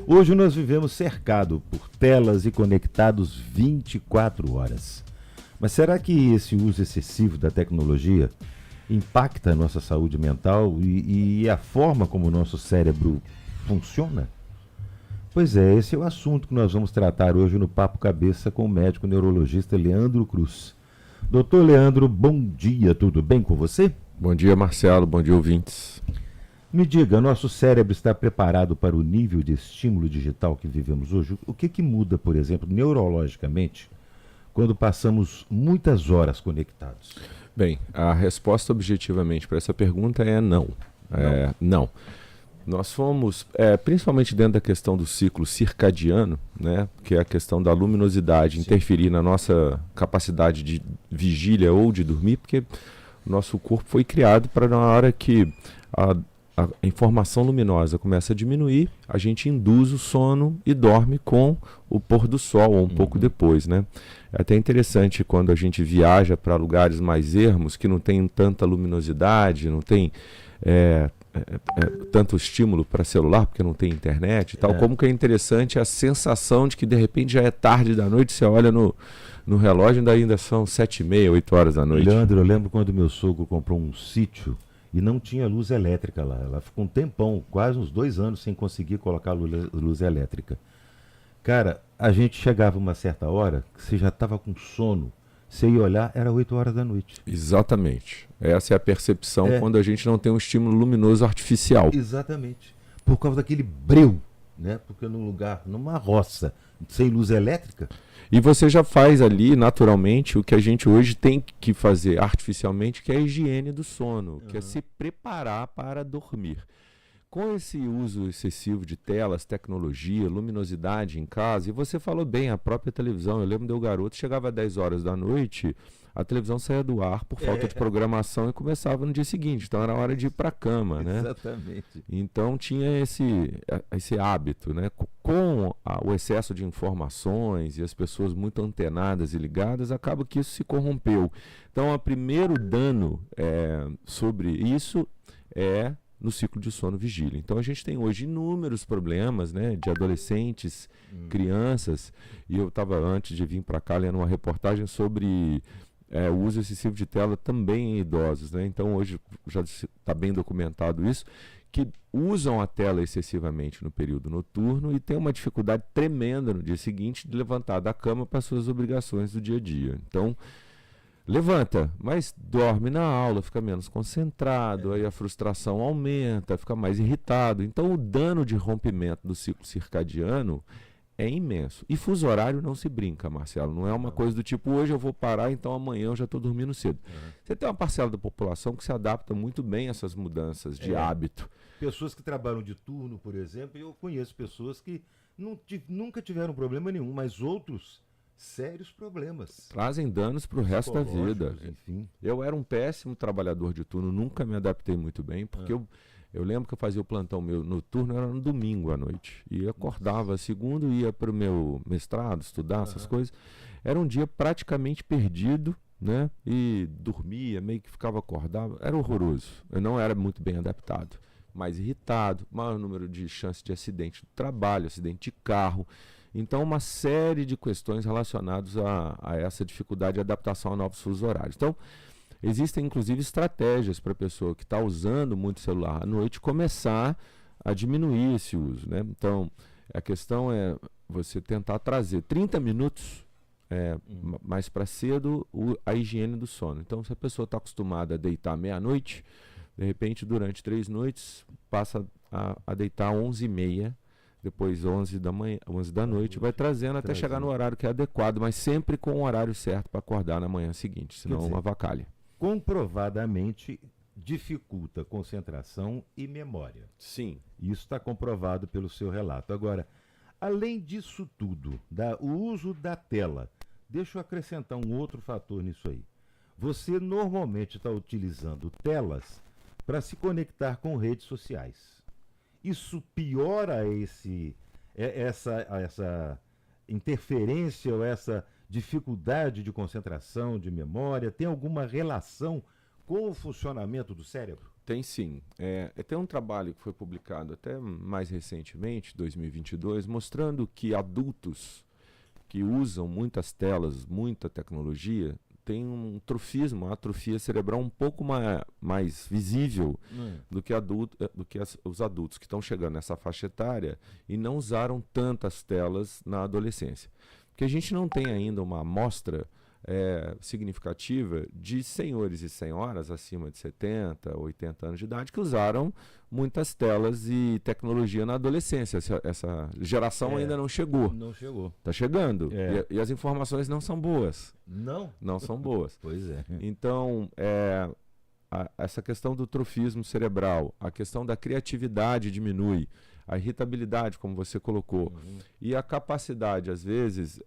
Hoje nós vivemos cercados por telas e conectados 24 horas. Mas será que esse uso excessivo da tecnologia impacta a nossa saúde mental e a forma como o nosso cérebro funciona? Pois é, esse é o assunto que nós vamos tratar hoje no Papo Cabeça com o médico neurologista Leandro Cruz. Doutor Leandro, bom dia, tudo bem com você? Bom dia, Marcelo, bom dia, ouvintes. Me diga, nosso cérebro está preparado para o nível de estímulo digital que vivemos hoje? O que muda, por exemplo, neurologicamente, quando passamos muitas horas conectados? Bem, a resposta objetivamente para essa pergunta é não. Não. Nós fomos, principalmente dentro da questão do ciclo circadiano, né, que é a questão da luminosidade interferir na nossa capacidade de vigília ou de dormir, porque o nosso corpo foi criado para na hora que a informação luminosa começa a diminuir, a gente induz o sono e dorme com o pôr do sol, ou um pouco depois, né? É até interessante quando a gente viaja para lugares mais ermos, que não tem tanta luminosidade, não tem tanto estímulo para celular, porque não tem internet e tal, como que é interessante a sensação de que de repente já é tarde da noite, você olha no relógio e ainda são 7h30, 8 horas da noite. Leandro, eu lembro quando meu sogro comprou um sítio e não tinha luz elétrica lá. Ela ficou um tempão, quase uns 2 anos, sem conseguir colocar luz elétrica. Cara, a gente chegava uma certa hora, que você já estava com sono, você ia olhar, era 8 horas da noite. Exatamente. Essa é a percepção quando a gente não tem um estímulo luminoso artificial. Exatamente. Por causa daquele breu, né? Porque num lugar, numa roça, sem luz elétrica. E você já faz ali, naturalmente, o que a gente hoje tem que fazer artificialmente, que é a higiene do sono, que é se preparar para dormir. Com esse uso excessivo de telas, tecnologia, luminosidade em casa, e você falou bem, a própria televisão, eu lembro do garoto, chegava às 10 horas da noite, a televisão saía do ar por falta de programação e começava no dia seguinte, então era hora de ir para a cama, né? Exatamente. Então tinha esse hábito, né? Com o excesso de informações e as pessoas muito antenadas e ligadas, acaba que isso se corrompeu. Então, o primeiro dano sobre isso é no ciclo de sono vigília. Então a gente tem hoje inúmeros problemas, né, de adolescentes, crianças, e eu estava antes de vir para cá lendo uma reportagem sobre o uso excessivo de tela também em idosos, né? Então hoje já está bem documentado isso, que usam a tela excessivamente no período noturno e tem uma dificuldade tremenda no dia seguinte de levantar da cama para suas obrigações do dia a dia. Então levanta, mas dorme na aula, fica menos concentrado, aí a frustração aumenta, fica mais irritado. Então o dano de rompimento do ciclo circadiano é imenso. E fuso horário não se brinca, Marcelo. Não é uma coisa do tipo, hoje eu vou parar, então amanhã eu já estou dormindo cedo. Você tem uma parcela da população que se adapta muito bem a essas mudanças de hábito. Pessoas que trabalham de turno, por exemplo, eu conheço pessoas que nunca tiveram problema nenhum, mas outros sérios problemas. Trazem danos para o resto da vida. Enfim. Eu era um péssimo trabalhador de turno, nunca me adaptei muito bem, porque eu lembro que eu fazia o plantão meu noturno, era no domingo à noite. E eu acordava segundo, ia para o meu mestrado, estudar essas coisas. Era um dia praticamente perdido, né? E dormia, meio que ficava acordado. Era horroroso. Eu não era muito bem adaptado. Mais irritado, maior número de chances de acidente do trabalho, acidente de carro. Então, uma série de questões relacionadas a essa dificuldade de adaptação a novos fusos horários. Então, existem inclusive estratégias para a pessoa que está usando muito celular à noite começar a diminuir esse uso, né? Então, a questão é você tentar trazer 30 minutos mais para cedo a higiene do sono. Então, se a pessoa está acostumada a deitar meia-noite, de repente, durante 3 noites, passa a deitar 11h30, depois 11 da noite, vai trazendo até chegar no horário que é adequado, mas sempre com o horário certo para acordar na manhã seguinte, senão uma avacalha. Comprovadamente dificulta concentração e memória. Sim. Isso está comprovado pelo seu relato. Agora, além disso tudo, o uso da tela, deixa eu acrescentar um outro fator nisso aí. Você normalmente está utilizando telas para se conectar com redes sociais. Isso piora essa interferência ou essa dificuldade de concentração, de memória? Tem alguma relação com o funcionamento do cérebro? Tem sim. Tem um trabalho que foi publicado até mais recentemente, 2022, mostrando que adultos que usam muitas telas, muita tecnologia, têm um trofismo, uma atrofia cerebral um pouco mais visível do que, os adultos que estão chegando nessa faixa etária e não usaram tantas telas na adolescência. Porque a gente não tem ainda uma amostra significativa de senhores e senhoras acima de 70, 80 anos de idade que usaram muitas telas e tecnologia na adolescência. Essa geração ainda não chegou. Não chegou. Está chegando. E as informações não são boas. Não? Não são boas. Pois é. Então, essa questão do trofismo cerebral, a questão da criatividade diminui, a irritabilidade, como você colocou, e a capacidade, às vezes,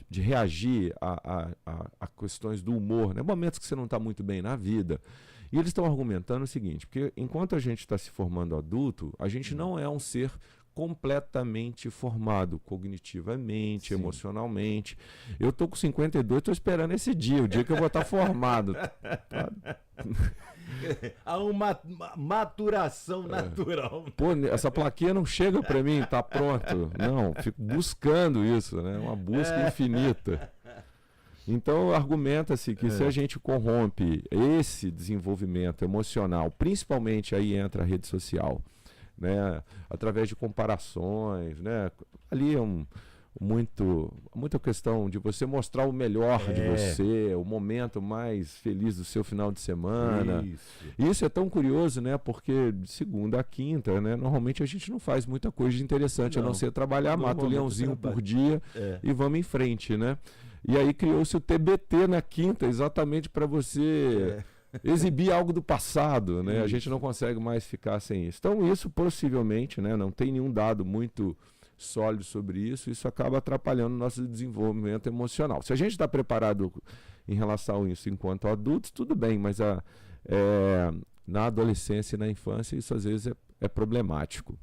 de reagir a questões do humor, né? Momentos que você não está muito bem na vida. E eles estão argumentando o seguinte, porque enquanto a gente está se formando adulto, a gente não é um ser completamente formado cognitivamente, emocionalmente. Eu estou com 52, estou esperando esse dia, o dia que eu vou estar formado. Há uma maturação natural. Pô, essa plaquinha não chega para mim, tá pronto. Não, fico buscando isso, né? Uma busca infinita. Então, argumenta-se que se a gente corrompe esse desenvolvimento emocional, principalmente aí entra a rede social, né? Através de comparações, né? Ali é muita questão de você mostrar o melhor de você, o momento mais feliz do seu final de semana. Isso é tão curioso, né? Porque de segunda a quinta, né? Normalmente a gente não faz muita coisa de interessante, a não ser trabalhar, mata o leãozinho por dia e vamos em frente, né? E aí criou-se o TBT na quinta, exatamente para você exibir algo do passado, né? A gente não consegue mais ficar sem isso. Então isso possivelmente, né? Não tem nenhum dado muito sólido sobre isso, isso acaba atrapalhando o nosso desenvolvimento emocional. Se a gente está preparado em relação a isso enquanto adultos, tudo bem, mas na adolescência e na infância isso às vezes é problemático.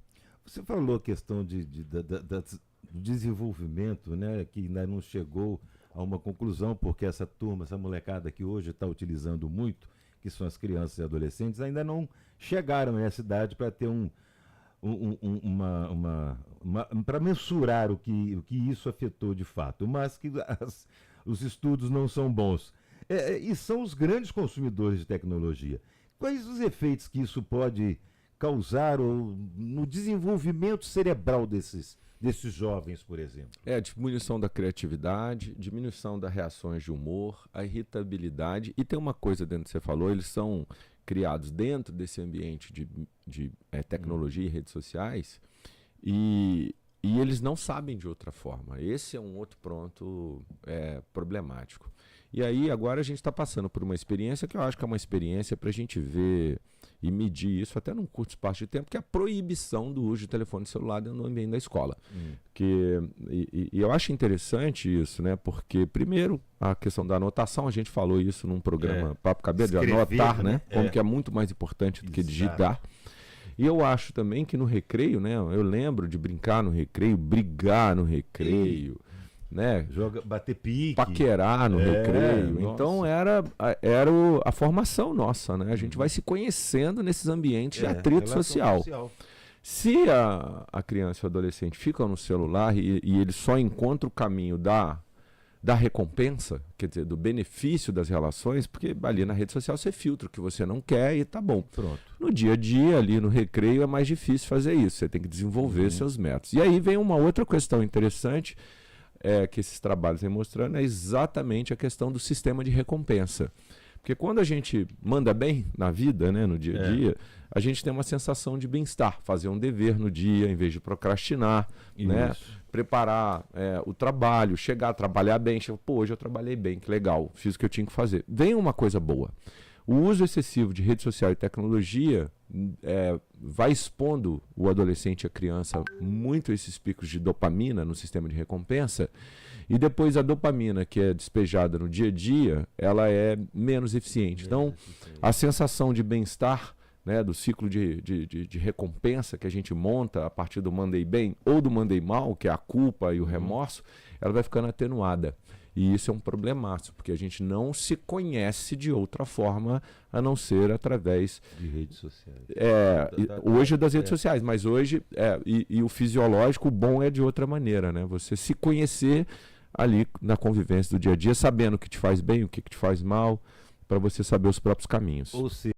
Você falou a questão do desenvolvimento, né, que ainda não chegou a uma conclusão, porque essa molecada que hoje está utilizando muito, que são as crianças e adolescentes, ainda não chegaram a essa idade para ter para mensurar o que isso afetou de fato, mas que os estudos não são bons. E são os grandes consumidores de tecnologia. Quais os efeitos que isso pode causar no desenvolvimento cerebral desses jovens, por exemplo? Diminuição da criatividade, diminuição das reações de humor, a irritabilidade. E tem uma coisa dentro que você falou, eles são criados dentro desse ambiente de tecnologia e redes sociais e eles não sabem de outra forma. Esse é um outro ponto problemático. E aí agora a gente está passando por uma experiência que eu acho que é uma experiência para a gente ver e medir isso até num curto espaço de tempo, que é a proibição do uso de telefone celular no ambiente da escola. E eu acho interessante isso, né? Porque, primeiro, a questão da anotação, a gente falou isso num programa Papo Cabeça, de anotar, né? Como que é muito mais importante do que digitar. E eu acho também que no recreio, né? Eu lembro de brincar no recreio, brigar no recreio, né? Bater pique, paquerar no recreio. Nossa. Então era a formação nossa, né? A gente vai se conhecendo nesses ambientes de atrito social. Se a criança e o adolescente ficam no celular e ele só encontra o caminho da recompensa, quer dizer, do benefício das relações, porque ali na rede social você filtra o que você não quer e tá bom. Pronto. No dia a dia, ali no recreio, é mais difícil fazer isso. Você tem que desenvolver seus métodos. E aí vem uma outra questão interessante que esses trabalhos vêm mostrando, é exatamente a questão do sistema de recompensa. Porque quando a gente manda bem na vida, né, no dia a dia, a gente tem uma sensação de bem-estar, fazer um dever no dia, em vez de procrastinar, né? Preparar o trabalho, chegar a trabalhar bem, hoje eu trabalhei bem, que legal, fiz o que eu tinha que fazer. Vem uma coisa boa. O uso excessivo de rede social e tecnologia vai expondo o adolescente e a criança muito a esses picos de dopamina no sistema de recompensa, e depois a dopamina que é despejada no dia a dia, ela é menos eficiente. Então, a sensação de bem-estar, né, do ciclo de recompensa que a gente monta a partir do mandei bem ou do mandei mal, que é a culpa e o remorso, ela vai ficando atenuada. E isso é um problemaço, porque a gente não se conhece de outra forma a não ser através de redes sociais. Hoje das redes sociais, mas hoje e o fisiológico, o bom é de outra maneira, né? Você se conhecer ali na convivência do dia a dia, sabendo o que te faz bem, o que te faz mal, para você saber os próprios caminhos. Ou seja,